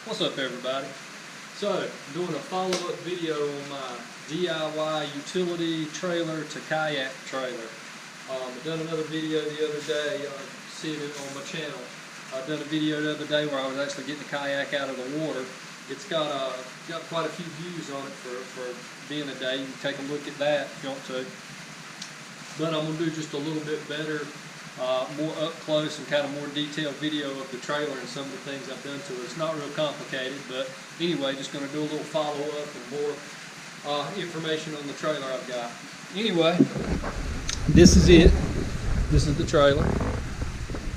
What's up, everybody? So, doing a follow-up video on my DIY utility trailer to kayak trailer. I've done another video the other day, seeing it on my channel. I've done a video the other day where I was actually getting the kayak out of the water. It's got quite a few views on it for being a day. You can take a look at that if you want to. But I'm going to do just a little bit better, more up close and kind of more detailed video of the trailer and some of the things I've done to it. It's not real complicated, but anyway, just going to do a little follow-up and more information on the trailer I've got. Anyway, this is it. This is the trailer.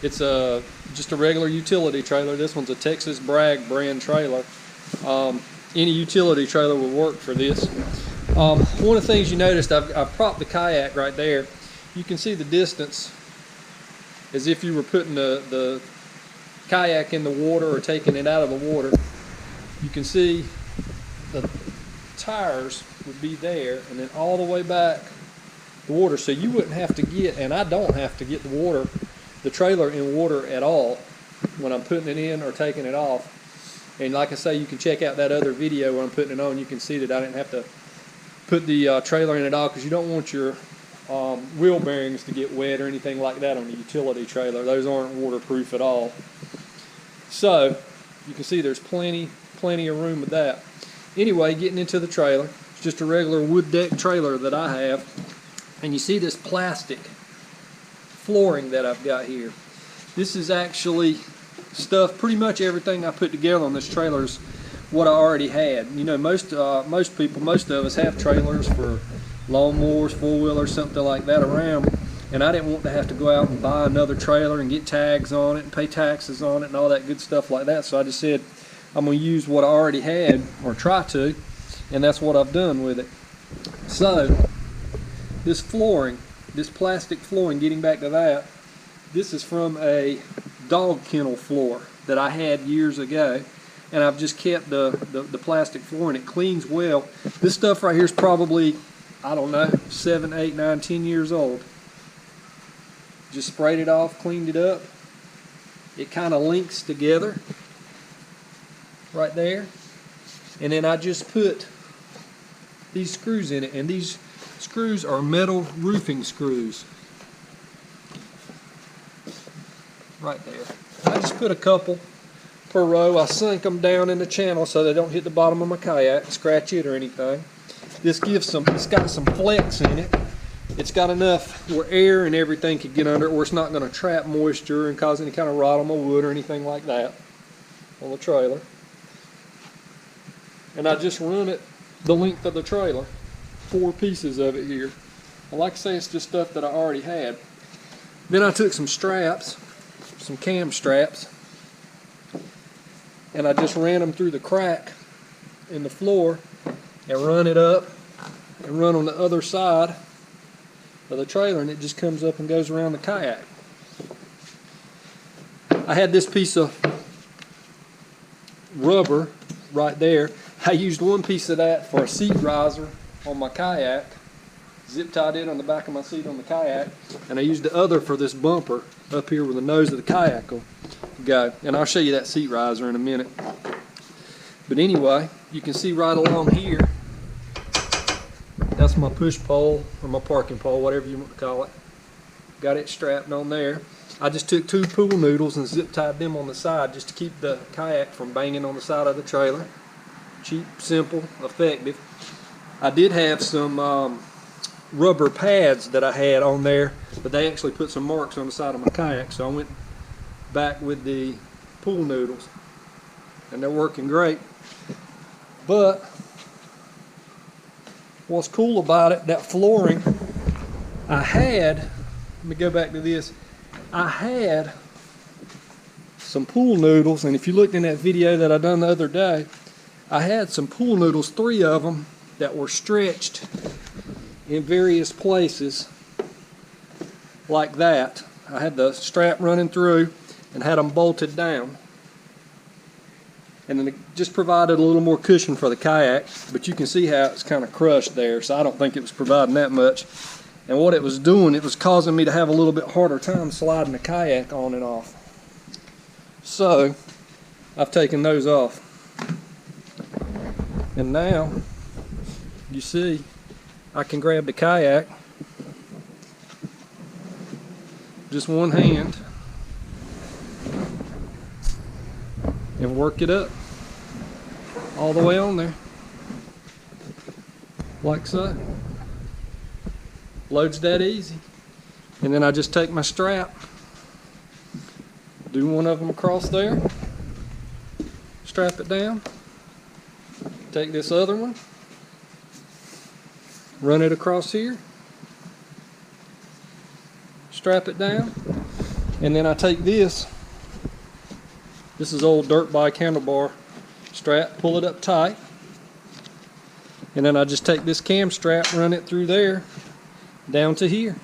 It's just a regular utility trailer. This one's a Texas Bragg brand trailer. Any utility trailer will work for this. One of the things you noticed, I've propped the kayak right there. You can see the distance as if you were putting the kayak in the water or taking it out of the water. You can see the tires would be there and then all the way back the water, so you wouldn't have to get, and I don't have to get the trailer in water at all when I'm putting it in or taking it off. And like I say, you can check out that other video where I'm putting it on. You can see that I didn't have to put the trailer in at all, because you don't want your wheel bearings to get wet or anything like that on the utility trailer. Those aren't waterproof at all. So you can see there's plenty of room with that. Anyway, getting into the trailer, it's just a regular wood deck trailer that I have, and you see this plastic flooring that I've got here. This is actually stuff, pretty much everything I put together on this trailer is what I already had. You know, most of us have trailers for lawnmowers, four-wheelers, something like that around, and I didn't want to have to go out and buy another trailer and get tags on it and pay taxes on it and all that good stuff like that. So I just said I'm going to use what I already had, or try to, and that's what I've done with it. So this flooring, this plastic flooring, getting back to that, this is from a dog kennel floor that I had years ago, and I've just kept the plastic flooring. It cleans well. This stuff right here is probably, I don't know, 7, 8, 9, 10 years old. Just sprayed it off, cleaned it up. It kind of links together right there, and then I just put these screws in it, and these screws are metal roofing screws right there. I just put a couple per row. I sink them down in the channel so they don't hit the bottom of my kayak, scratch it or anything. This gives it's got some flex in it. It's got enough where air and everything can get under it, where it's not going to trap moisture and cause any kind of rot on my wood or anything like that on the trailer. And I just run it the length of the trailer, 4 pieces of it here. And like I say, it's just stuff that I already had. Then I took some straps, some cam straps, and I just ran them through the crack in the floor and run it up and run on the other side of the trailer, and it just comes up and goes around the kayak. I had this piece of rubber right there. I used one piece of that for a seat riser on my kayak, zip tied it on the back of my seat on the kayak, and I used the other for this bumper up here where the nose of the kayak will go. And I'll show you that seat riser in a minute. But anyway, you can see right along here, that's my push pole, or my parking pole, whatever you want to call it. Got it strapped on there. I just took 2 pool noodles and zip tied them on the side just to keep the kayak from banging on the side of the trailer. Cheap, simple, effective. I did have some rubber pads that I had on there, but they actually put some marks on the side of my kayak, so I went back with the pool noodles, and they're working great. But what's cool about it, that flooring, I had, let me go back to this, I had some pool noodles, and if you looked in that video that I done the other day, I had some pool noodles, 3 of them, that were stretched in various places like that. I had the strap running through and had them bolted down, and then it just provided a little more cushion for the kayak, but you can see how it's kind of crushed there, so I don't think it was providing that much. And what it was doing, it was causing me to have a little bit harder time sliding the kayak on and off. So I've taken those off. And now, you see, I can grab the kayak, just one hand, and work it up all the way on there, like so. Loads that easy. And then I just take my strap, do one of them across there, strap it down, take this other one, run it across here, strap it down, and then I take this is old dirt bike handlebar strap, pull it up tight, and then I just take this cam strap, run it through there, down to here,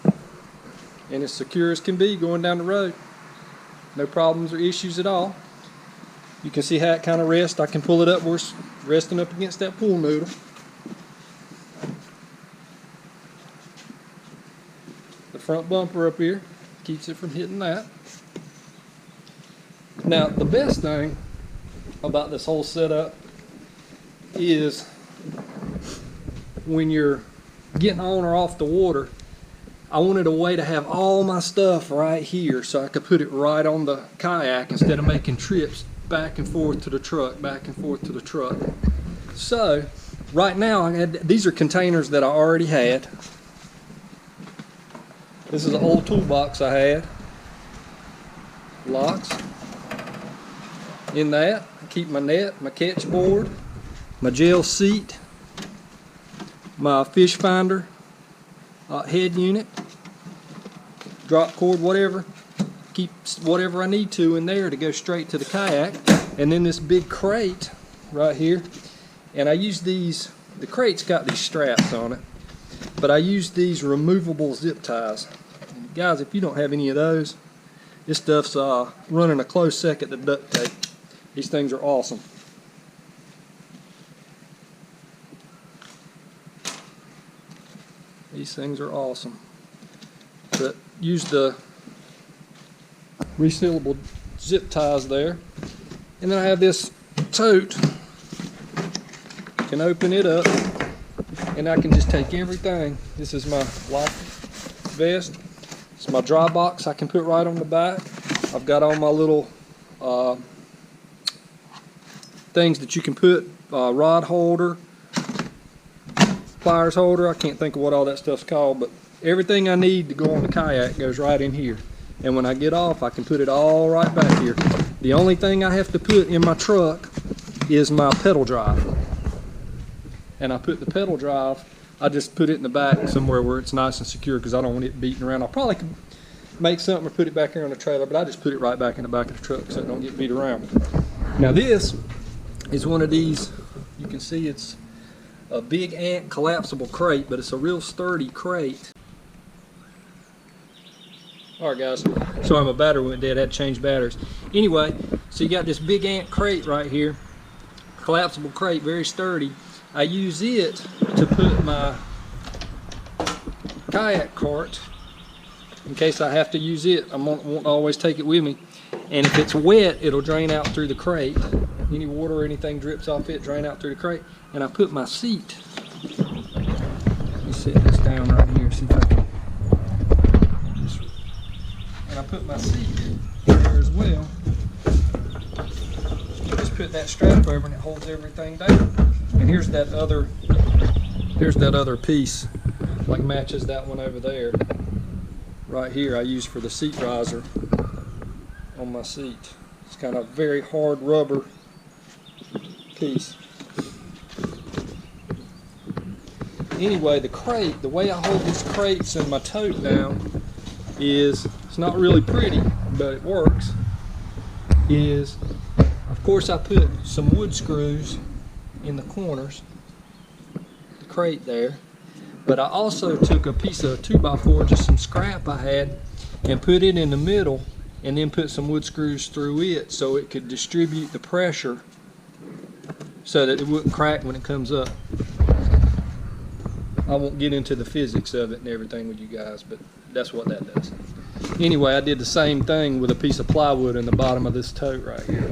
and as secure as can be going down the road. No problems or issues at all. You can see how it kind of rests. I can pull it up where it's resting up against that pool noodle. The front bumper up here keeps it from hitting that. Now, the best thing about this whole setup is when you're getting on or off the water, I wanted a way to have all my stuff right here so I could put it right on the kayak instead of making trips back and forth to the truck, back and forth to the truck. So right now, these are containers that I already had. This is an old toolbox I had. Locks. In that, I keep my net, my catch board, my gel seat, my fish finder, head unit, drop cord, whatever. Keep whatever I need to in there to go straight to the kayak. And then this big crate right here. And I use these, the crate's got these straps on it, but I use these removable zip ties. And guys, if you don't have any of those, this stuff's running a close second to duct tape. These things are awesome. These things are awesome. But use the resealable zip ties there. And then I have this tote. Can open it up and I can just take everything. This is my life vest. It's my dry box I can put right on the back. I've got all my little things that you can put, rod holder, pliers holder, I can't think of what all that stuff's called, but everything I need to go on the kayak goes right in here. And when I get off, I can put it all right back here. The only thing I have to put in my truck is my pedal drive. And I put the pedal drive, I just put it in the back somewhere where it's nice and secure because I don't want it beating around. I probably could make something or put it back here on the trailer, but I just put it right back in the back of the truck so it don't get beat around. Now this is one of these, you can see it's a big ant collapsible crate, but it's a real sturdy crate. Alright guys, sorry my battery went dead, I had to change batteries. Anyway, so you got this big ant crate right here, collapsible crate, very sturdy. I use it to put my kayak cart in case I have to use it. I won't always take it with me. And if it's wet, it'll drain out through the crate. Any water or anything drips off it, drain out through the crate. And I put my seat. Let me set this down right here, see if I can. And I put my seat there as well. Just put that strap over and it holds everything down. And here's that other piece, like matches that one over there. Right here I use for the seat riser on my seat. It's kind of very hard rubber piece. Anyway, the crate, the way I hold these crates and my tote down is, it's not really pretty, but it works, is of course I put some wood screws in the corners, the crate there, but I also took a piece of 2x4, just some scrap I had, and put it in the middle and then put some wood screws through it so it could distribute the pressure so that it wouldn't crack when it comes up. I won't get into the physics of it and everything with you guys, but that's what that does. Anyway, I did the same thing with a piece of plywood in the bottom of this tote right here.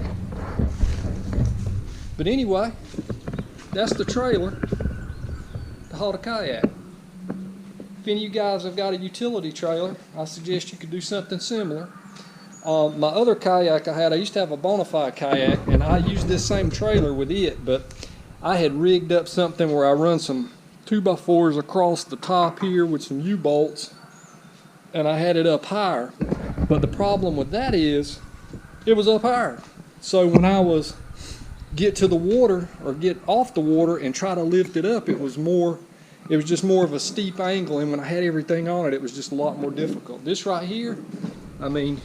But anyway, that's the trailer to haul the kayak. If any of you guys have got a utility trailer, I suggest you could do something similar. My other kayak I used to have a Bonafide kayak, and I used this same trailer with it, but I had rigged up something where I run some 2x4s across the top here with some U-bolts, and I had it up higher. But the problem with that is it was up higher. So when I was get to the water or get off the water and try to lift it up, it was just more of a steep angle, and when I had everything on it, it was just a lot more difficult. This right here, I mean,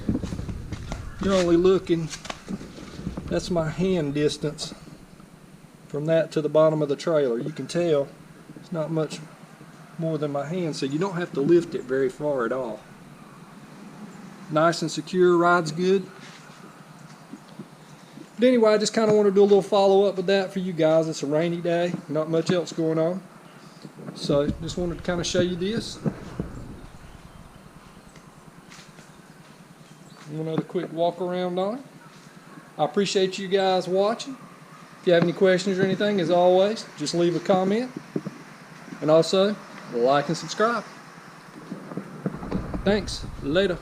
you're only looking, that's my hand distance from that to the bottom of the trailer. You can tell it's not much more than my hand, so you don't have to lift it very far at all. Nice and secure, rides good. But anyway, I just kind of want to do a little follow-up with that for you guys. It's a rainy day, not much else going on. So just wanted to kind of show you this. Another quick walk around on it. I appreciate you guys watching. If you have any questions or anything, as always, just leave a comment. And also, like and subscribe. Thanks. Later.